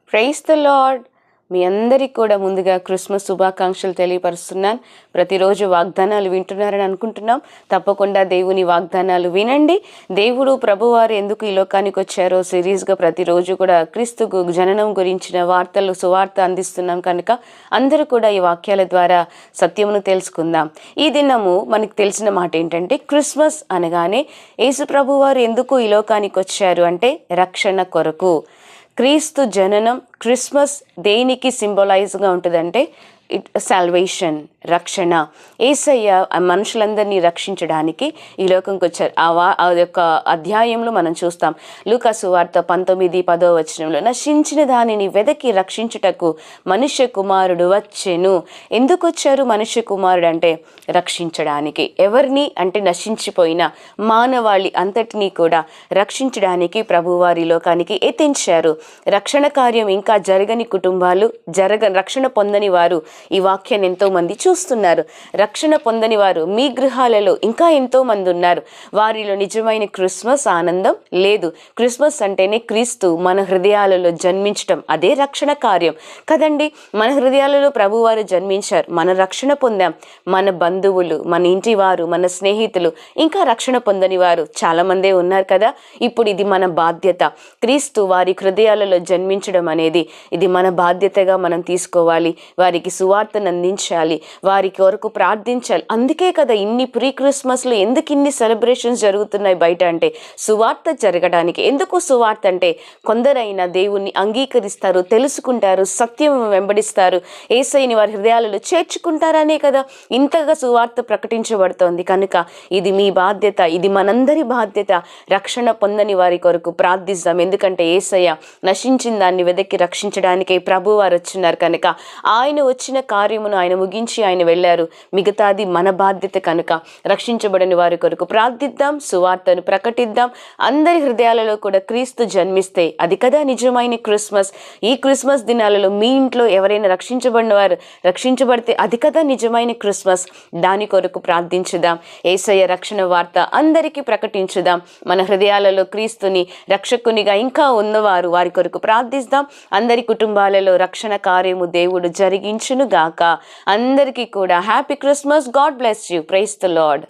Praise the lord. మీ అందరికీ కూడా ముందుగా క్రిస్మస్ శుభాకాంక్షలు తెలియపరుస్తున్నాను. ప్రతిరోజు వాగ్దానాలు వింటున్నారని అనుకుంటున్నాం. తప్పకుండా దేవుని వాగ్దానాలు వినండి. దేవుడు ప్రభువారు ఎందుకు ఈ లోకానికి వచ్చారో సిరీస్గా ప్రతిరోజు కూడా క్రీస్తు జననం గురించిన వార్తలు సువార్త అందిస్తున్నాం కనుక అందరూ కూడా ఈ వాక్యాల ద్వారా సత్యమును తెలుసుకుందాం. ఈ దినము మనకు తెలిసిన మాట ఏంటంటే, క్రిస్మస్ అనగానే యేసు ప్రభువారు ఎందుకు ఈ లోకానికి వచ్చారు అంటే రక్షణ కొరకు. క్రీస్తు జననం, క్రిస్మస్ దేనికి సింబలైజ్గా ఉంటుందంటే సాల్వేషన్, రక్షణ. యేసయ్య మనుషులందరినీ రక్షించడానికి ఈ లోకంకి వచ్చారు. ఆ యొక్క అధ్యాయంలో మనం చూస్తాం. లూకా సువార్త 19:10 నశించిన దానిని వెదకి రక్షించుటకు మనుష్య కుమారుడు వచ్చెను. ఎందుకు వచ్చారు మనుష్య కుమారుడు అంటే రక్షించడానికి. ఎవరిని అంటే నశించిపోయిన మానవాళి అంతటినీ కూడా రక్షించడానికి ప్రభువారి లోకానికి ఎత్తించారు. రక్షణ కార్యం ఇంకా జరగని కుటుంబాలు, రక్షణ పొందని వారు ఈ వాక్యాన్ని ఎంతో మంది చూస్తున్నారు. రక్షణ పొందని వారు మీ గృహాలలో ఇంకా ఎంతో మంది ఉన్నారు. వారిలో నిజమైన క్రిస్మస్ ఆనందం లేదు. క్రిస్మస్ అంటేనే క్రీస్తు మన హృదయాలలో జన్మించటం, అదే రక్షణ కార్యం కదండి. మన హృదయాలలో ప్రభువారు జన్మించారు, మన రక్షణ పొందాం. మన బంధువులు, మన ఇంటి వారు, మన స్నేహితులు ఇంకా రక్షణ పొందని వారు చాలా మందే ఉన్నారు కదా. ఇప్పుడు ఇది మన బాధ్యత. క్రీస్తు వారి హృదయాలలో జన్మించడం అనేది ఇది మన బాధ్యతగా మనం తీసుకోవాలి. వారికి సువార్తను అందించాలి, వారి కొరకు ప్రార్థించాలి. అందుకే కదా ఇన్ని ప్రీ క్రిస్మస్లు ఎందుకు ఇన్ని సెలబ్రేషన్స్ జరుగుతున్నాయి బయట అంటే సువార్త జరగడానికి. ఎందుకు సువార్త అంటే కొందరైనా దేవుణ్ణి అంగీకరిస్తారు, తెలుసుకుంటారు, సత్యం వెంబడిస్తారు, యేసయ్యని వారి హృదయాలలో చేర్చుకుంటారనే కదా ఇంతగా సువార్త ప్రకటించబడుతోంది. కనుక ఇది మీ బాధ్యత, ఇది మనందరి బాధ్యత. రక్షణ పొందని వారి కొరకు ప్రార్థిస్తాం. ఎందుకంటే యేసయ్య నశించిన దాన్ని వెదకి రక్షించడానికి ప్రభువారు వచ్చినారు కనుక ఆయన వచ్చిన కార్యమును ఆయన ముగించి ఆయన వెళ్ళారు. మిగతాది మన బాధ్యత కనుక రక్షించబడని వారి కొరకు ప్రార్థిద్దాం, సువార్తను ప్రకటిద్దాం. అందరి హృదయాలలో కూడా క్రీస్తు జన్మిస్తే అది కదా నిజమైన క్రిస్మస్. ఈ క్రిస్మస్ దినాలలో మీ ఇంట్లో ఎవరైనా రక్షించబడిన వారు రక్షించబడితే అది కదా నిజమైన క్రిస్మస్. దాని కొరకు ప్రార్థించుదాం. యేసయ్య రక్షణ వార్త అందరికీ ప్రకటించుదాం. మన హృదయాలలో క్రీస్తుని రక్షకునిగా ఇంకా ఉన్నవారు వారి కొరకు ప్రార్థిస్తాం. అందరి కుటుంబాలలో రక్షణ కార్యము దేవుడు జరిగించును గాక. అందరికీ కూడా happy Christmas. God bless you. Praise the lord.